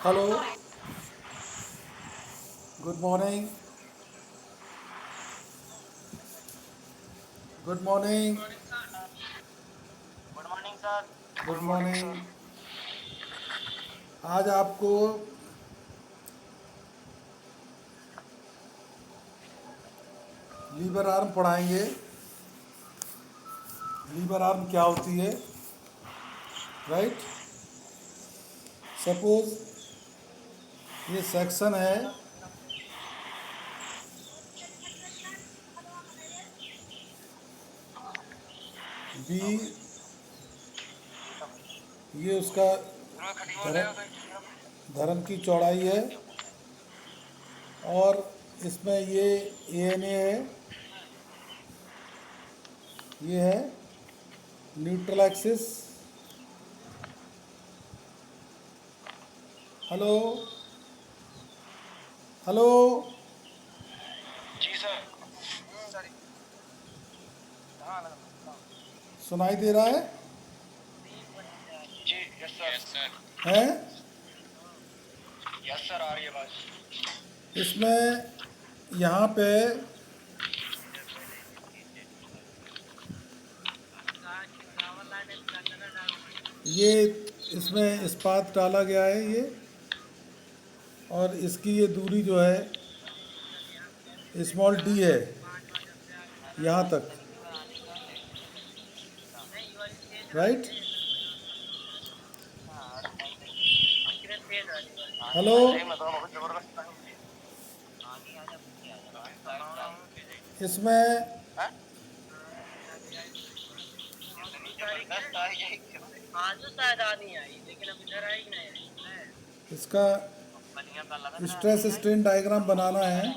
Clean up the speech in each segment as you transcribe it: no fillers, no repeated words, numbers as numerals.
Hello, good morning. Good morning. Good morning sir. Good morning. आज आपको liver arm पढ़ाएंगे। Liver arm क्या होती है, राइट? सपोज ये सेक्शन है, बी। ये उसका धर्म धर्म की चौड़ाई है, और इसमें ये एएनए है, ये है न्यूट्रल एक्सिस। हेलो, हेलो, जी सर। सर हाँ सुनाई दे रहा जी यस सर। Yes sir. है? यस सर आ रही है आवाज। इसमें यहाँ पे ये इसमें इस्पात डाला गया है, ये, और इसकी ये दूरी जो है स्मॉल डी है, यहाँ तक, राइट? हेलो, इसमें इसका स्ट्रेस स्ट्रेन डायग्राम बनाना है।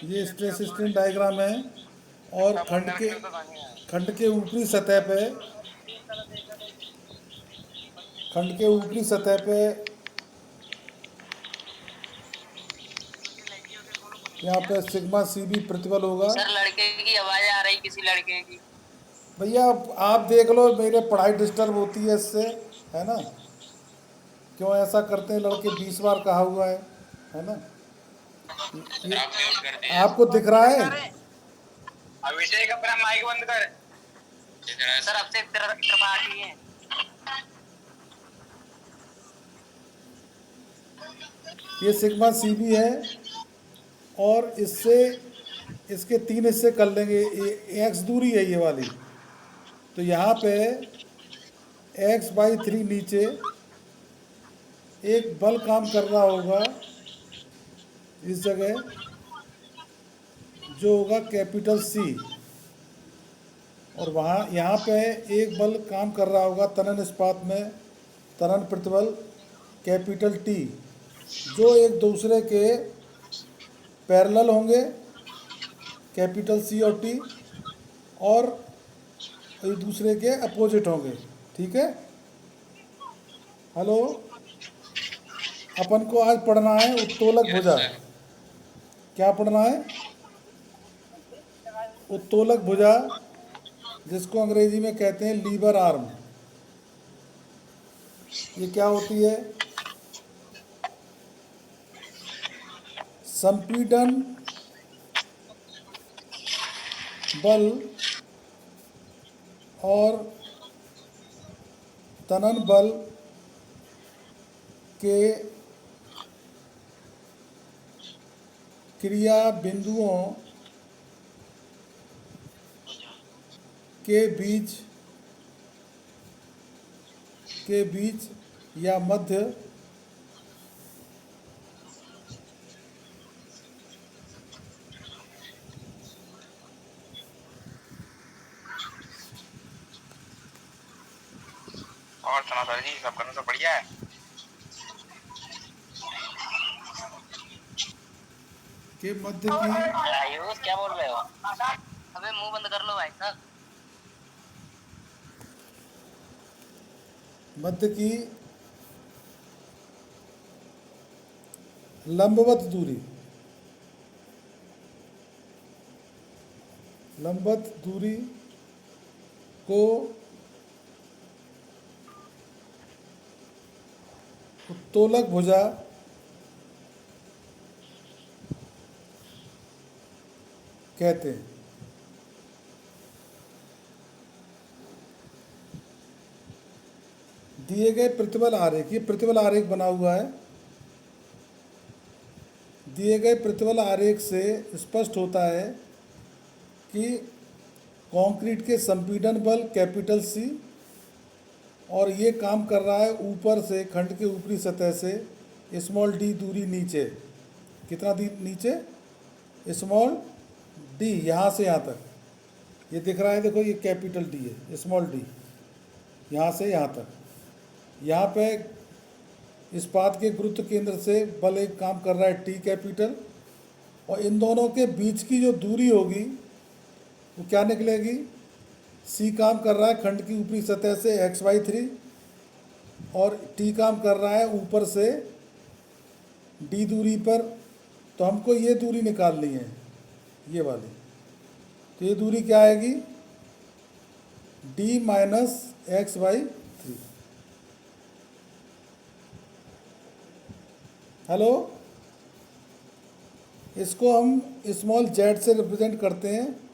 ये स्ट्रेस स्ट्रेन डायग्राम है, और खंड के ऊपरी सतह पे, खंड के ऊपरी सतह पे यहाँ पे सिग्मा सी बी प्रतिबल होगा। सर लड़के की आवाज आ रही, किसी लड़के की। भैया आप देख लो, मेरे पढ़ाई डिस्टर्ब होती है इससे, है ना? क्यों ऐसा करते हैं लड़के? 20 बार कहा हुआ है ना? ये आप म्यूट कर दिए। आपको दिख रहा है? अभिषेक अपना माइक बंद कर। सर अब से तरफ आ रही है। ये सिग्मा सी बी है, और इससे इसके 3 हिस्से कर लेंगे। एक्स दूरी है ये वाली, तो यहाँ पे x/3 नीचे एक बल काम कर रहा होगा इस जगह, जो होगा कैपिटल सी, और वहाँ यहाँ पे एक बल काम कर रहा होगा तनन इस्पात में, तनन प्रतिबल कैपिटल टी, जो एक दूसरे के पैरेलल होंगे, कैपिटल सी और टी, और एक दूसरे के अपोजिट होंगे। ठीक है? हेलो, अपन को आज पढ़ना है उत्तोलक भुजा। क्या पढ़ना है? उत्तोलक भुजा, जिसको अंग्रेजी में कहते हैं लीवर आर्म। ये क्या होती है? संपीड़न बल और तनन बल के क्रिया बिंदुओं के बीच या मध्य और सुना सर जी, सब करना सब बढ़िया है। के मध्य की आयुष क्या बोल रहे हो? अबे मुंह बंद कर लो भाई साहब। मध्य की लंबवत दूरी, लंबवत दूरी को उत्तोलक भुजा कहते हैं। दिए गए प्रतिबल आरेख, ये प्रतिबल आरेख बना हुआ है। दिए गए प्रतिबल आरेख से स्पष्ट होता है कि कंक्रीट के संपीड़न बल कैपिटल सी और ये काम कर रहा है ऊपर से, खंड के ऊपरी सतह से स्मॉल डी दूरी नीचे। कितना दी नीचे? स्मॉल डी, यहाँ से यहाँ तक ये दिख रहा है, देखो ये कैपिटल डी है, स्मॉल डी यहाँ से यहाँ तक। यहाँ पे इस्पात के गुरुत्व केंद्र से बल एक काम कर रहा है टी कैपिटल, और इन दोनों के बीच की जो दूरी होगी वो क्या निकलेगी? सी काम कर रहा है खंड की ऊपरी सतह से x/3 और टी काम कर रहा है ऊपर से डी दूरी पर। तो हमको ये दूरी निकालनी है, ये वाली। तो ये दूरी क्या आएगी? d minus x/3। हेलो, इसको हम स्मॉल जेड से रिप्रेजेंट करते हैं।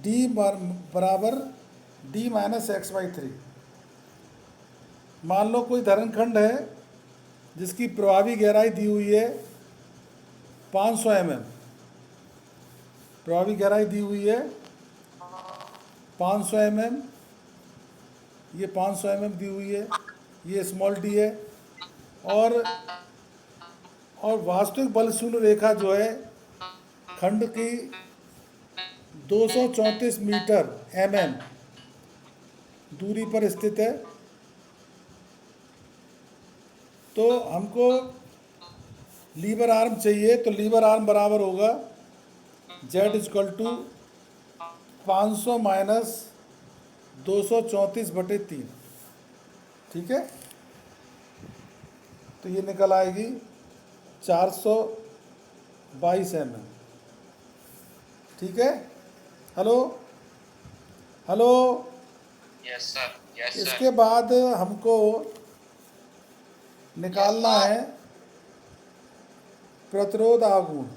d बराबर d माइनस x/3। मान लो कोई धरणखंड है जिसकी प्रभावी गहराई दी हुई है 500 mm। प्रभावी गहराई दी हुई है 500 mm, ये 500 mm दी हुई है, ये स्मॉल डी है। और वास्तविक बल शून्य रेखा जो है खंड की 234 मीटर mm दूरी पर स्थित है। तो हमको लीवर आर्म चाहिए, तो लीवर आर्म बराबर होगा Z इक्वल टू 500 माइनस 234/3। ठीक है, तो ये निकल आएगी 422 mm। ठीक है, hello hello. Yes sir, yes sir. इसके बाद हमको निकालना है प्रतिरोध आघूर्ण।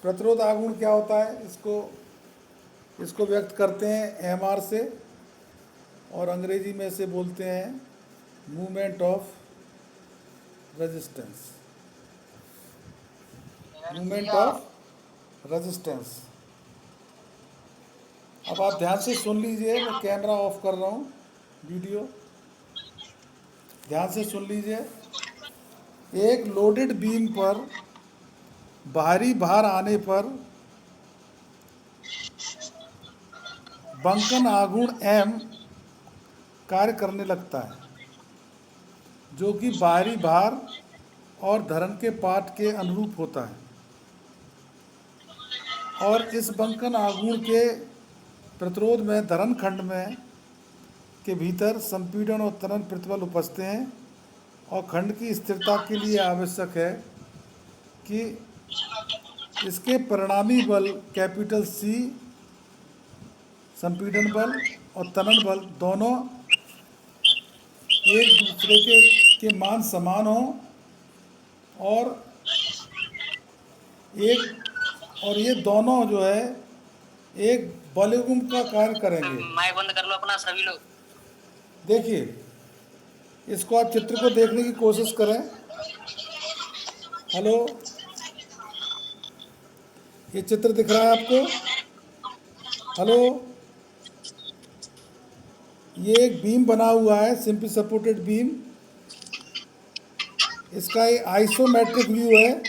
प्रतिरोध आघूर्ण क्या होता है? इसको व्यक्त करते हैं mr से, और अंग्रेजी में से बोलते हैं movement of resistance. Movement of resistance. अब आप ध्यान से सुन लीजिए, मैं कैमरा ऑफ कर रहा हूँ, वीडियो ध्यान से सुन लीजिए। एक लोडेड बीम पर बाहरी भार आने पर बंकन आघूर्ण M कार्य करने लगता है, जो कि बाहरी भार और धरण के पाठ के अनुरूप होता है। और इस बंकन आघूर्ण के प्रतिरोध में धरण खंड में के भीतर संपीड़न और तनन प्रतिबल उपजते हैं, और खंड की स्थिरता के लिए आवश्यक है कि इसके परिणामी बल कैपिटल सी, संपीड़न बल और तनन बल दोनों एक दूसरे के मान समान हों, और ये दोनों जो है एक बलयुग्म का कार्य करेंगे। माइक बंद कर लो अपना सभी लोग। देखिए, इसको आप चित्र को देखने की कोशिश करें। हेलो, ये चित्र दिख रहा है आपको? हेलो, ये एक बीम बना हुआ है, सिंपली सपोर्टेड बीम। इसका एक आइसोमेट्रिक व्यू है।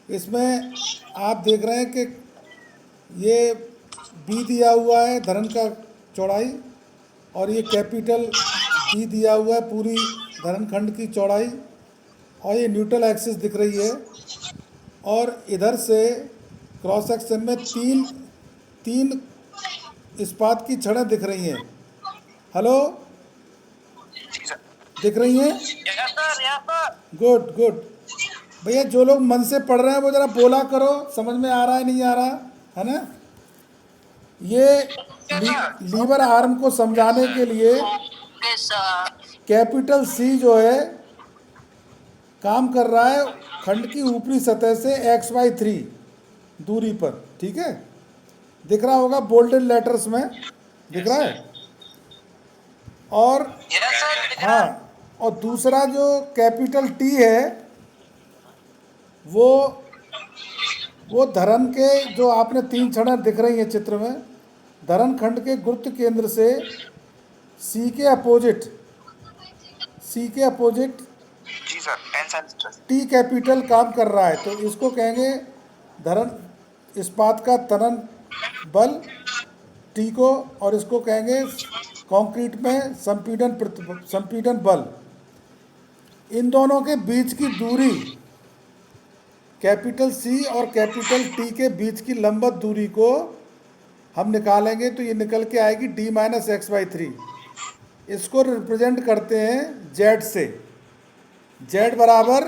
इसमें आप देख रहे हैं कि ये बी दिया हुआ है धरण का चौड़ाई, और ये कैपिटल डी दिया हुआ है पूरी धरण खंड की चौड़ाई, और ये न्यूट्रल एक्सिस दिख रही है। और इधर से क्रॉस सेक्शन में तीन इस्पात की छड़ें दिख रही हैं। हेलो, दिख रही हैं? Yes sir, yes sir. Good good. भैया जो लोग मन से पढ़ रहे हैं वो जरा बोला करो, समझ में आ रहा है नहीं आ रहा, है ना। ये लीवर आर्म को समझाने के लिए ओके सर। कैपिटल सी जो है काम कर रहा है खंड की ऊपरी सतह से XY3 दूरी पर, ठीक है। दिख रहा होगा बोल्डेड लेटर्स में, दिख रहा है। और यस सर, दिख रहा है। हाँ, और दूसरा जो कैपिटल टी है वो धरण के, जो आपने 3 छड़ें दिख रही हैं चित्र में, धरण खंड के गुरुत्व केंद्र से सी के अपोजिट जी sir, tension stress. T capital काम कर रहा है, तो इसको कहेंगे धरण इस्पात का तनन बल टी को, और इसको कहेंगे कंक्रीट में संपीड़न बल। इन दोनों के बीच की दूरी, कैपिटल सी और कैपिटल टी के बीच की लंबवत दूरी को हम निकालेंगे तो ये निकल के आएगी D-XY3। इसको रिप्रेजेंट करते हैं जेड से। जेड बराबर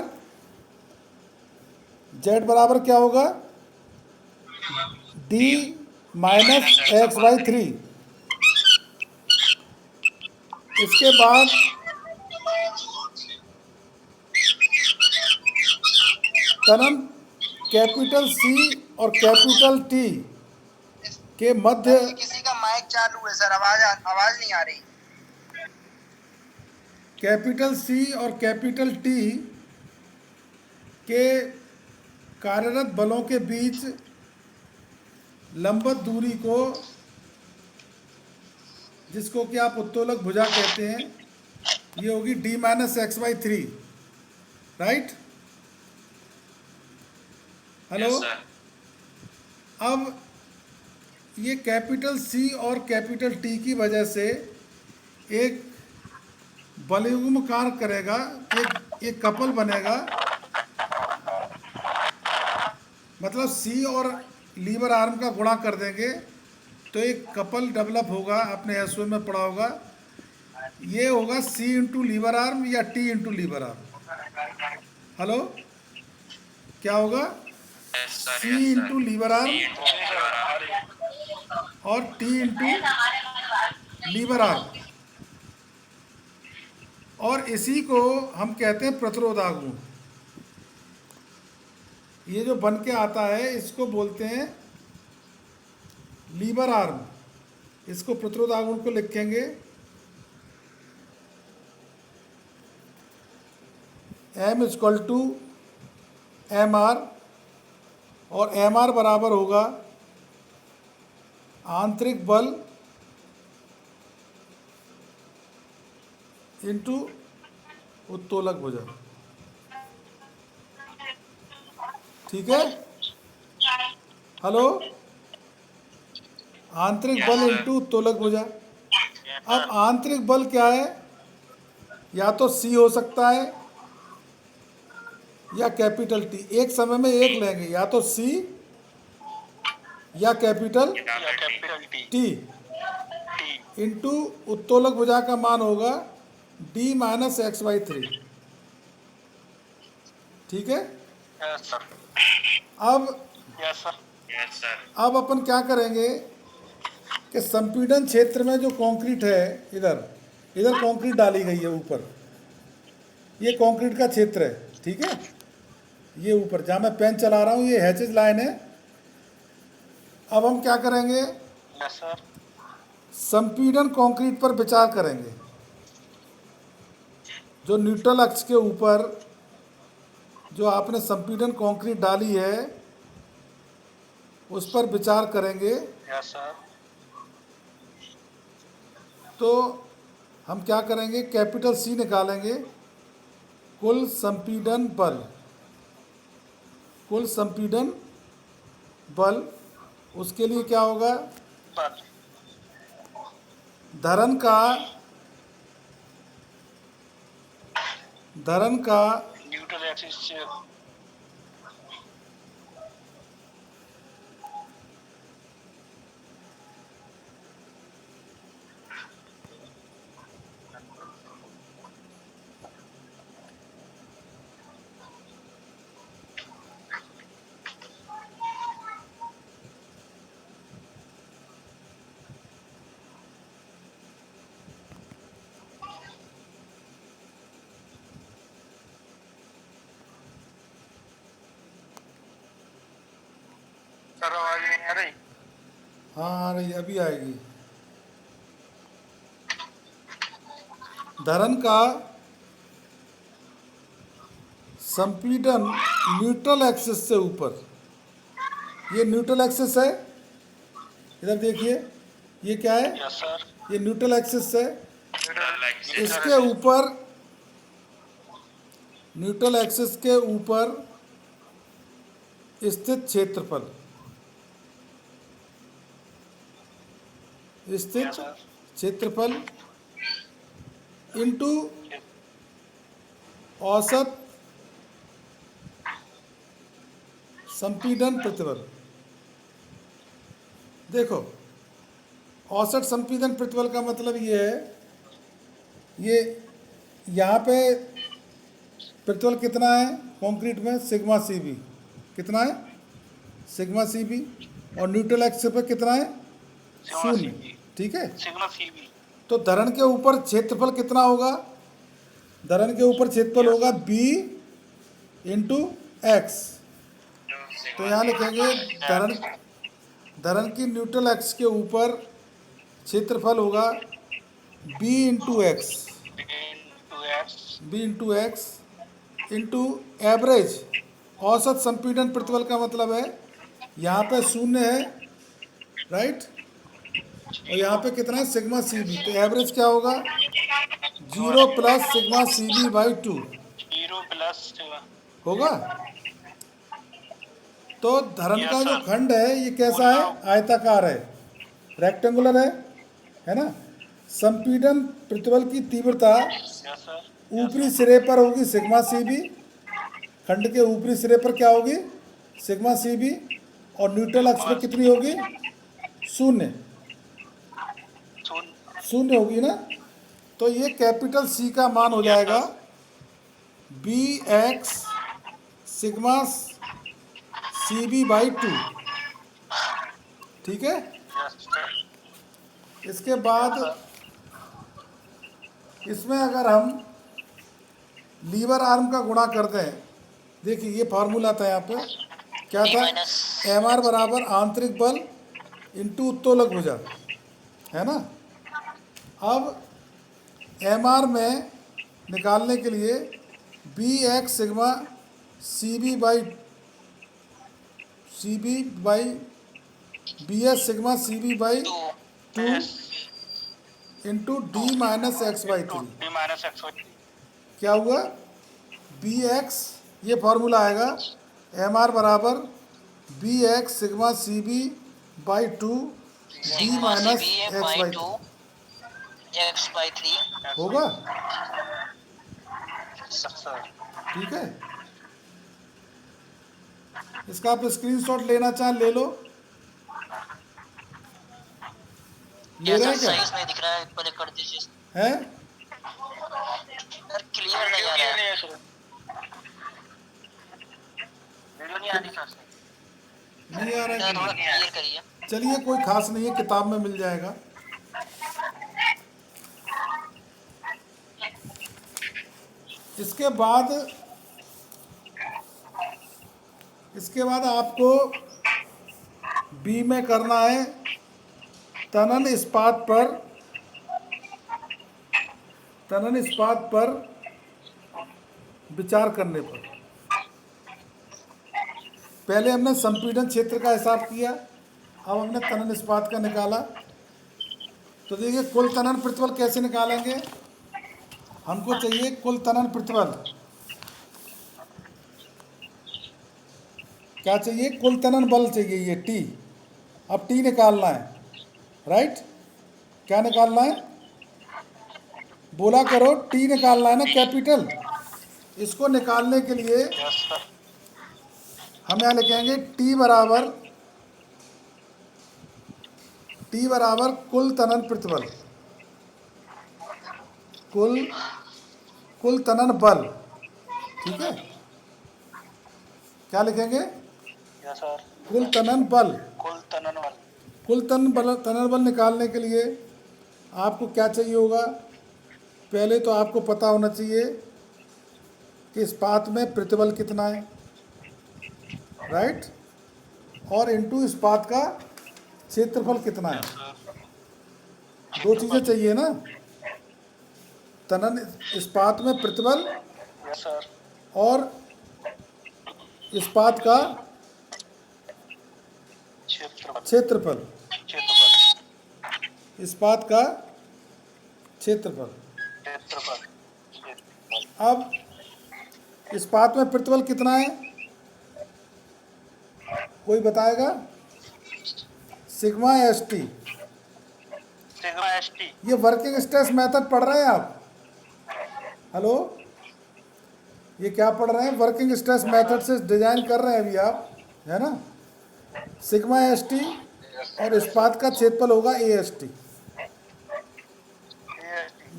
क्या होगा, D-XY3। इसके बाद तनन कैपिटल सी और कैपिटल टी के मध्य, किसी का माइक चालू है सर, आवाज नहीं आ रही। कैपिटल सी और कैपिटल टी के कार्यरत बलों के बीच लंबवत दूरी को, जिसको कि आप उत्तोलक भुजा कहते हैं, ये होगी D-XY3, right. Hello. Yes sir. अब ये कैपिटल सी और कैपिटल टी की वजह से एक बलयुग्म कार्य करेगा, एक कपल बनेगा। मतलब सी और लीवर आर्म का गुणा कर देंगे तो एक कपल डेवलप होगा, आपने एसओ में पढ़ा होगा। ये होगा सी इंटू लीवर आर्म या T into lever arm. Hello, क्या होगा, सी इंटू लीवर आर्म और टी इंटू लीवर आर्म, और इसी को हम कहते हैं प्रतिरोधागुण। ये जो बन के आता है इसको बोलते हैं लीवर आर्म। इसको प्रतिरोधागुण को लिखेंगे M=MR, और MR बराबर होगा आंतरिक बल इंटू उत्तोलक भुजा, ठीक है। हेलो, आंतरिक बल इंटू उत्तोलक भुजा। अब आंतरिक बल क्या है, या तो सी हो सकता है या कैपिटल टी, एक समय में एक लेंगे, या तो सी या कैपिटल टी इंटू उत्तोलक भुजा का मान होगा D-XY3, ठीक है। Yes sir. अब यस सर। Yes sir. अब अपन क्या करेंगे कि संपीड़न क्षेत्र में जो कंक्रीट है, इधर कंक्रीट डाली गई है ऊपर, ये कंक्रीट का क्षेत्र है, ठीक है। ये ऊपर जहाँ मैं पेन चला रहा हूँ ये हैचेज लाइन है। अब हम क्या करेंगे, यस सर। संपीड़न कंक्रीट पर विचार करेंगे। जो न्यूट्रल अक्ष के ऊपर जो आपने संपीड़न कंक्रीट डाली है उस पर विचार करेंगे। Yes sir. तो हम क्या करेंगे, कैपिटल सी निकालेंगे, कुल संपीड़न बल। उसके लिए क्या होगा, धरण का न्यूट्रल एक्सिस से सर आवाज नहीं आ रही। हाँ आ रही है, अभी आएगी। धरन का संपीड़न न्यूट्रल एक्सिस से ऊपर, ये न्यूट्रल एक्सिस है, इधर देखिए ये क्या है, यस सर। ये न्यूट्रल एक्सिस है। इसके ऊपर ऊपर, न्यूट्रल एक्सिस के ऊपर स्थित क्षेत्रफल, स्थित क्षेत्रफल इनटू औसत संपीड़न प्रतिबल। देखो औसत संपीड़न प्रतिबल का मतलब ये है, ये यहाँ पे प्रतिबल कितना है कंक्रीट में, सिग्मा सी बी कितना है, सिग्मा सी बी, और न्यूट्रल एक्सिस पे कितना है, शून्य, ठीक है। Sigma CB. तो धरण के ऊपर क्षेत्रफल कितना होगा, धरण के ऊपर क्षेत्रफल होगा बी इंटू एक्स। तो यहाँ लिखेंगे धरण, धरण की न्यूट्रल एक्स के ऊपर क्षेत्रफल होगा B into X, B into X into average. औसत संपीड़न प्रतिबल का मतलब है यहाँ पे शून्य है, राइट, और यहाँ पे कितना है, सिग्मा सी बी। तो एवरेज क्या होगा, 0 plus sigma C B by 2 0 plus होगा। तो धरन का जो खंड है ये कैसा है, आयताकार है, रेक्टेंगुलर है ना। संपीड़न प्रतिबल की तीव्रता ऊपरी सिरे पर होगी सिग्मा सी बी, खंड के ऊपरी सिरे पर क्या होगी, सिग्मा सी बी, और न्यूट्रल अक्ष पर कितनी होगी, शून्य, शून्य होगी ना। तो ये कैपिटल सी का मान हो जाएगा B X sigma C B by 2, ठीक है। इसके बाद इसमें अगर हम लीवर आर्म का गुणा करते हैं, देखिए ये फार्मूला था यहाँ पे, क्या था, एम आर बराबर आंतरिक बल इंटू उत्तोलक भुजा, है ना। अब एम आर में निकालने के लिए B X sigma C B by B S sigma C B by 2 into D minus X by 3, क्या हुआ, बी एक्स, ये फार्मूला आएगा एम आर बराबर B X sigma C B by 2 D minus X by 3 होगा, ठीक है। इसका आप स्क्रीनशॉट लेना चाहें ले लो, ले रहे हैं क्या, नहीं दिख रहा है, पहले कर दीजिए है, सर, क्लियर नहीं आ रहा है, वीडियो नहीं आ रही सर, नहीं आ रहा है, थोड़ा क्लियर करिए। चलिए कोई खास नहीं है, किताब में मिल जाएगा। इसके बाद आपको बी में करना है तनन इस्पात पर विचार करने पर। पहले हमने संपीड़न क्षेत्र का हिसाब किया, अब हमने तनन इस्पात का निकाला। तो देखिए कुल तनन प्रतिबल कैसे निकालेंगे, हमको चाहिए कुल तनन प्रतिबल, क्या चाहिए, कुल तनन बल चाहिए, ये टी। अब टी निकालना है, राइट, क्या निकालना है, बोला करो, टी निकालना है ना, कैपिटल। इसको निकालने के लिए हम यहाँ लिखेंगे टी बराबर कुल तनन प्रतिबल, कुल तनन बल, ठीक है। क्या लिखेंगे, कुल तनन बल, तनन बल निकालने के लिए आपको क्या चाहिए होगा, पहले तो आपको पता होना चाहिए कि इस्पात में प्रतिबल कितना है, राइट। और इनटू इस्पात का क्षेत्रफल कितना है। दो चीज़ें चाहिए ना, तनन इस्पात में प्रतिबल यस सर। और इस्पात का क्षेत्रफल। क्षेत्रफल। क्षेत्रफल। इस्पात का क्षेत्रफल। क्षेत्रफल। अब इस्पात में प्रतिबल कितना है, कोई बताएगा? Sigma S T. Sigma S T. ये वर्किंग स्ट्रेस मेथड पढ़ रहे हैं आप? हेलो, ये क्या पढ़ रहे हैं? वर्किंग स्ट्रेस मेथड से डिजाइन कर रहे हैं अभी आप, है ना। सिग्मा एस टी और इस्पात का क्षेत्रफल होगा ए एस टी।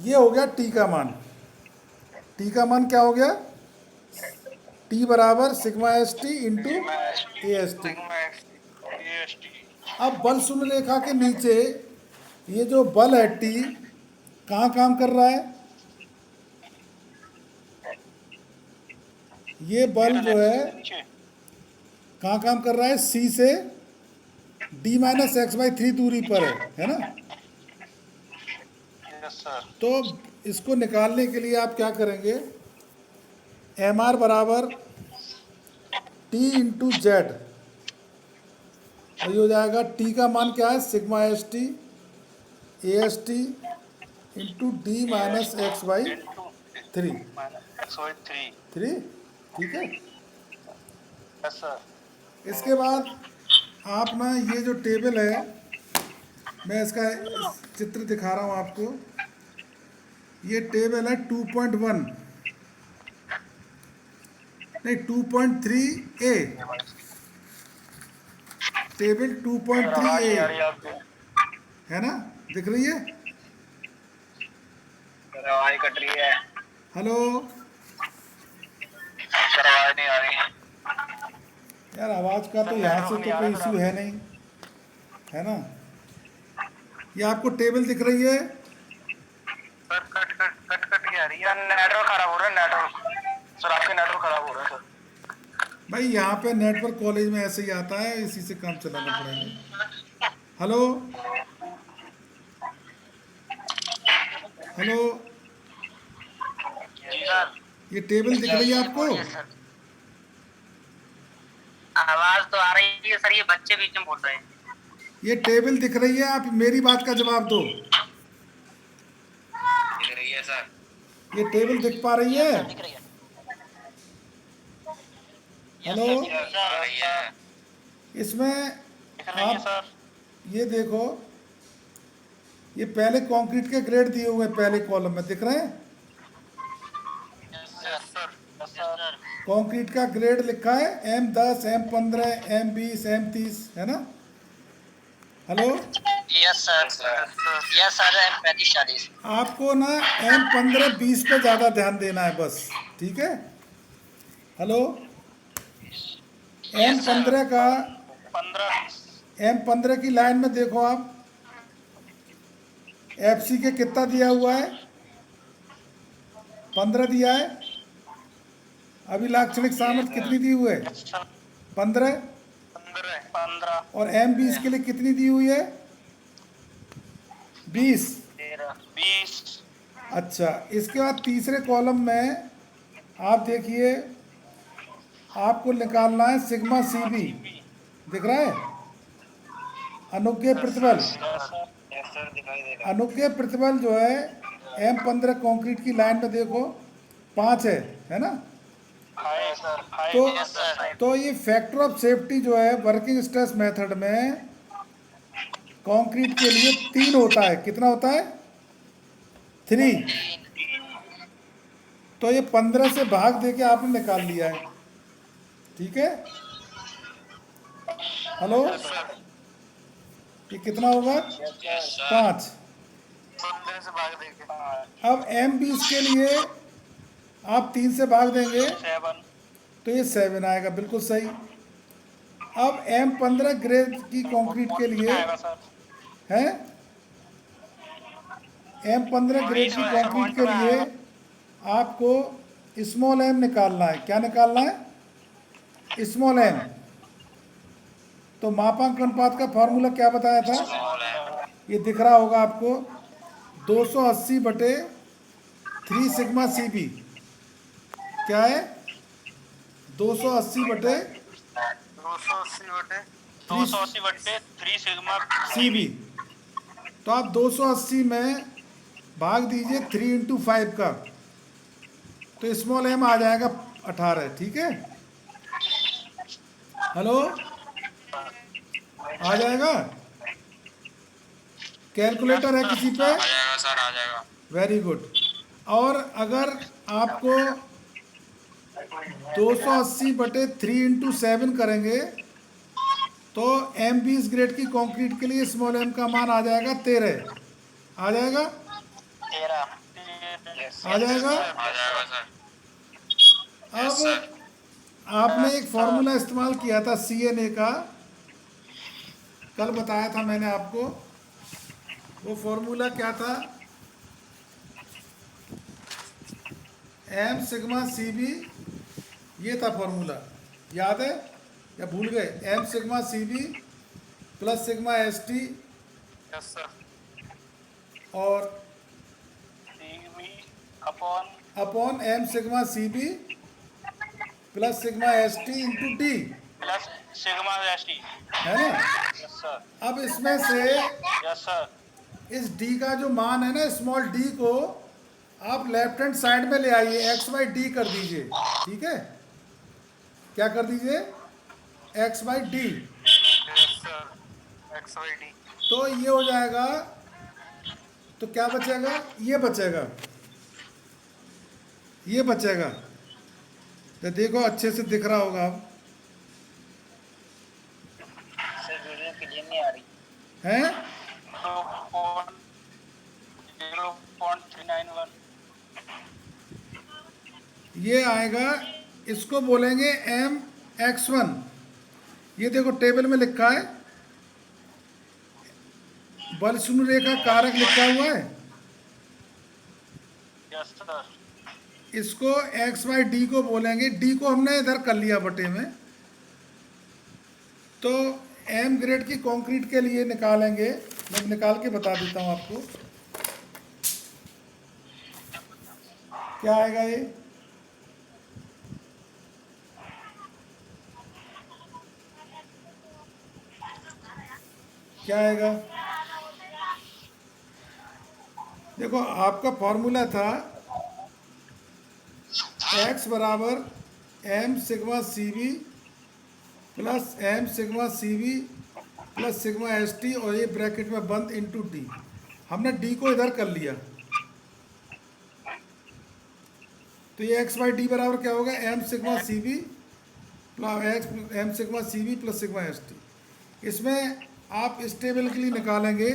ये हो गया टी का मान। टी का मान क्या हो गया? टी बराबर sigma S T into A S T. अब बल शून्य रेखा के नीचे ये जो बल है टी कहाँ काम कर रहा है? ये बल जो है कहाँ काम कर रहा है? सी से डी माइनस एक्स बाई 3 दूरी पर है ना। Yes sir. तो इसको निकालने के लिए आप क्या करेंगे? एम आर बराबर टी इंटू जेड, वही हो जाएगा। टी का मान क्या है? Sigma S T A S T into D minus X by 3। Three, ठीक है। Yes sir. इसके बाद आप ना ये जो टेबल है, मैं इसका चित्र दिखा रहा हूँ आपको। ये टेबल है 2.1 नहीं 2.3 ए, टेबल 2.3 ए है ना, दिख रही है? सर आवाज कट रही है। हेलो सर आवाज नहीं आ रही। यार, आवाज़ का तो यहाँ से तो कोई इशू है नहीं, है ना। ये आपको टेबल दिख रही है? सर कट के आ रही है। नेटवर्क खराब हो रहा है। नेटवर्क सर, आपके नेटवर्क खराब हो रहा है सर। भाई यहाँ पे नेटवर्क कॉलेज में ऐसे ही आता है, इसी से काम चलाना पड़ेगा। हेलो हेलो, जी सर। ये टेबल दिख रही है आपको? आवाज तो आ रही है सर, ये बच्चे बीच में बोल रहे हैं। ये टेबल दिख रही है? आप मेरी बात का जवाब दो। दिख रही है सर। ये टेबल दिख पा रही है? दिख रही है। हेलो, सर इसमें आप सर। ये देखो, ये पहले कंक्रीट के ग्रेड दिए हुए हैं, पहले कॉलम में दिख रहे हैं। कंक्रीट का ग्रेड लिखा है M10, M15, M20, M30, है ना। Hello, yes sir. Yes sir. 35-40। आपको ना M15, 20 पे ज़्यादा ध्यान देना है बस, ठीक है। हेलो, M15 का 15। M15 की लाइन में देखो आप, FC के कितना दिया हुआ है? 15 दिया है। अभी लाक्षणिक सामर्थ्य कितनी दी हुई है? 15। 15। और M20 के लिए कितनी दी हुई है? 20। 20। अच्छा, इसके बाद तीसरे कॉलम में आप देखिए, आपको निकालना है सिग्मा CB, दिख रहा है? अनुज्ञेय प्रतिबल। अनुज्ञेय प्रतिबल जो है M15 कंक्रीट की लाइन में देखो 5 है ना। तो ये फैक्टर ऑफ सेफ्टी जो है वर्किंग स्ट्रेस मेथड में कंक्रीट के लिए 3 होता है। कितना होता है? 3। तो ये 15 से भाग देके आपने निकाल लिया है, ठीक है। हेलो, ये कितना होगा? 5। अब M20 के लिए आप 3 से भाग देंगे तो ये 7 आएगा, बिल्कुल सही। अब M15 ग्रेड की कंक्रीट के लिए है, M15 ग्रेड की कंक्रीट के लिए आपको स्मॉल m निकालना है। क्या निकालना है? Small m। तो मापांक अनुपात का फॉर्मूला क्या बताया था? ये दिख रहा होगा आपको, 280 बटे 3 सिग्मा सी बी। क्या है? 280 बटे 280 बटे 3 सिग्मा सी बी। तो आप 280 में भाग दीजिए 3 इंटू 5 का, तो स्मॉल एम आ जाएगा 18। ठीक है, हेलो, आ जाएगा? कैलकुलेटर है किसी पे? आ जाएगा सर, आ जाएगा। Very good. और अगर आपको 280 बटे 3 इंटू 7 करेंगे तो एम 20 ग्रेड की कंक्रीट के लिए स्मॉल एम का मान आ जाएगा 13। आ जाएगा? 13। आ जाएगा? आ जाएगा सर। अब आपने एक फॉर्मूला इस्तेमाल किया था CNA का, कल बताया था मैंने आपको। वो फॉर्मूला क्या था? एम सिग्मा सी बी, ये था फॉर्मूला। याद है या भूल गए? M sigma C B plus sigma S T yes sir. और CB upon upon M sigma C B plus sigma S T into T, plus sigma ST. है ना? Yes sir. अब इसमें से यस सर। इस डी का जो मान है ना, स्मॉल डी को आप लेफ्ट हैंड साइड में ले आइए, एक्स बाई डी कर दीजिए। ठीक है, क्या कर दीजिए? X by D. Yes sir. X Y D. तो ये हो जाएगा, तो क्या बचेगा? ये बचेगा, ये बचेगा। तो देखो अच्छे से दिख रहा होगा अब, सर वीडियो क्लियर नहीं आ रही। हैं? 0.391। ये आएगा, इसको बोलेंगे एम एक्स वन। ये देखो टेबल में लिखा है, बल शून्य रेखा कारक लिखा हुआ है। Yes sir. इसको एक्स बाई डी को बोलेंगे। डी को हमने इधर कर लिया बटे में। तो एम ग्रेड की कंक्रीट के लिए निकालेंगे, मैं निकाल के बता देता हूँ आपको क्या आएगा। ये क्या आएगा? देखो आपका फॉर्मूला था x बराबर M sigma C B plus M sigma C B plus sigma S T, और ये ब्रैकेट में बंद इंटू डी। हमने डी को इधर कर लिया, तो ये एक्स बाई डी बराबर क्या होगा? M sigma C B plus M sigma C B plus sigma S T. इसमें आप इस टेबल के लिए निकालेंगे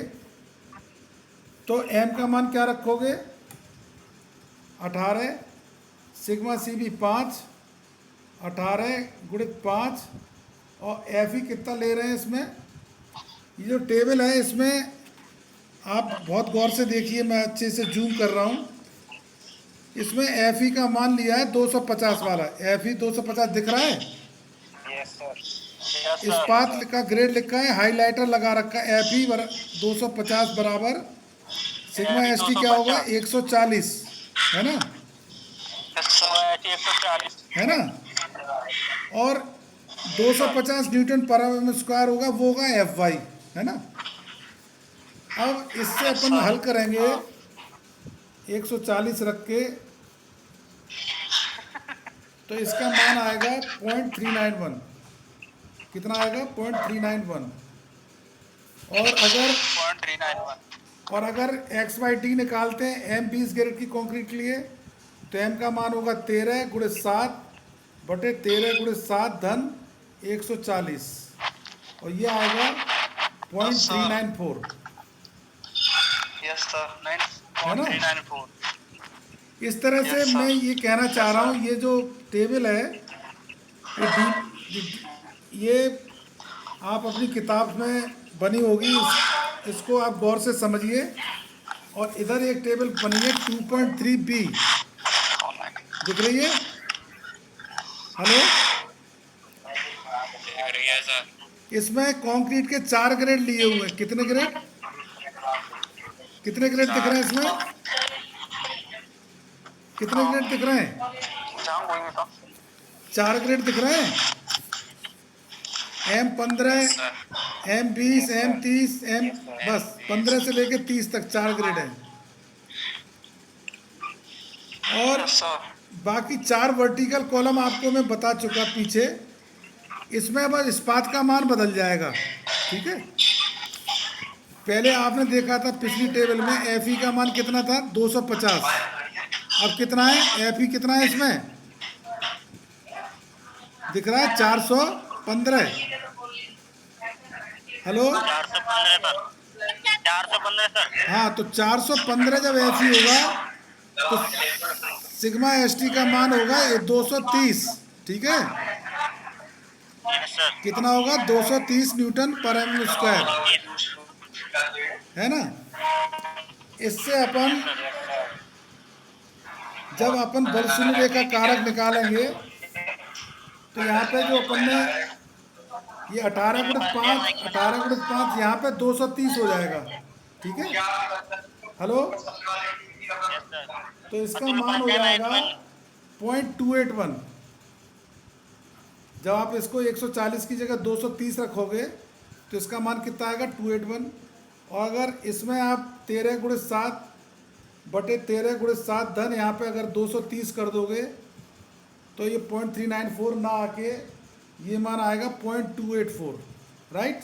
तो एम का मान क्या रखोगे? 18, सिग्मा सी बी 5, 18 गुणित 5, और एफ ही कितना ले रहे हैं इसमें? ये जो टेबल है इसमें आप बहुत गौर से देखिए, मैं अच्छे से जूम कर रहा हूँ। इसमें एफ ई का मान लिया है 250 वाला। एफ ई 250 दिख रहा है? Yes sir. इस्पात का ग्रेड लिखा है, हाईलाइटर लगा रखा है। एफ ई 250 बराबर सिग्मा एस टी क्या होगा? 140, है ना? 140 है ना? और 250 न्यूटन पर एम स्क्वायर होगा, वो होगा एफ वाई, है ना? अब इससे अपन हल करेंगे 140 रख के, तो इसका मान आएगा 0.391। कितना आएगा? 0.391। और अगर एक्स बाई टी निकालते हैं एम 20 ग्रेड की कंक्रीट के लिए, तो एम का मान होगा 13 गुणित 7 बटे 13 गुणित 7 धन 140, और ये आएगा 0.394। Yes sir. है ना? 0.394। इस तरह से मैं ये कहना चाह रहा हूँ, ये जो टेबल है ये आप अपनी किताब में बनी होगी, इसको आप गौर से समझिए। और इधर एक टेबल बनी है 2.3b, दिख रही है? हेलो, देख रही है सर। इसमें कंक्रीट के 4 ग्रेड लिए हुए हैं। कितने ग्रेड दिख रहे हैं इसमें? कितने ग्रेड दिख रहे हैं? जहाँ कोई नहीं था 4 ग्रेड दिख रहे हैं। M15, M20, M30, बस 15 से लेके 30 तक 4 ग्रेड है। और सर बाकी 4 वर्टिकल कॉलम आपको मैं बता चुका पीछे। इसमें बस इस्पात का मान बदल जाएगा, ठीक है। पहले आपने देखा था पिछली टेबल में FE का मान कितना था? 250। अब कितना है FE? कितना है इसमें दिख रहा है? 415। Hello 415 sir. हाँ, तो 415 जब FE होगा तो सिग्मा ST का मान होगा 230, ठीक है। सर कितना होगा? 230 न्यूटन पर mm स्क्वायर, है ना। इससे अपन जब अपन बल शून्य रेखा कारक निकालेंगे तो यहाँ पे जो अपन ने ये 18 × 5 यहाँ पे 230 हो जाएगा, ठीक है। हेलो, तो इसका मान हो जाएगा 0.281। जब आप इसको 140 की जगह 230 रखोगे तो इसका मान कितना आएगा? 281। और अगर इसमें आप 13 × 7 बटे 13 × 7 धन यहाँ पे अगर 230 कर दोगे तो ये 0.394 ना आके ये मान आएगा 0.284, राइट।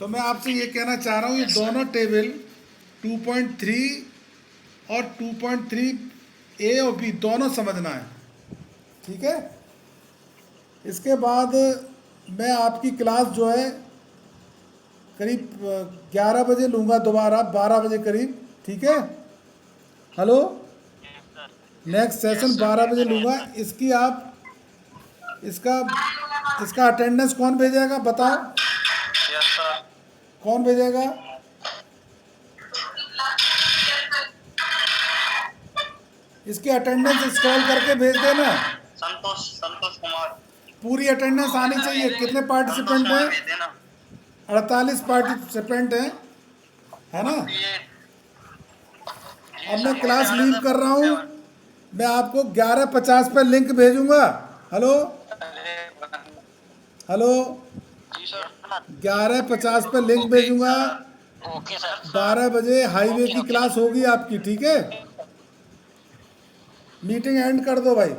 तो मैं आपसे ये कहना चाह रहा हूँ, ये दोनों टेबल 2.3 और 2.3 A और B दोनों समझना है, ठीक है। इसके बाद मैं आपकी क्लास जो है करीब 11 बजे लूँगा, दोबारा 12 बजे करीब, ठीक है। हेलो, नेक्स्ट सेशन 12 बजे लूँगा। इसकी आप इसका अटेंडेंस कौन भेजेगा बताओ? Yes sir. कौन भेजेगा? इसकी अटेंडेंस स्क्रॉल करके भेज देना। संतोष कुमार। पूरी अटेंडेंस आनी चाहिए। कितने पार्टिसिपेंट हैं? 48 पार्टिसिपेंट हैं, है ना। अब मैं क्लास लीव कर रहा हूँ। मैं आपको 11:50 पे लिंक भेजूंगा। हेलो 11:50 पे लिंक भेजूंगा। Okay sir. 12 बजे हाईवे की क्लास होगी आपकी, ठीक है। मीटिंग एंड कर दो भाई।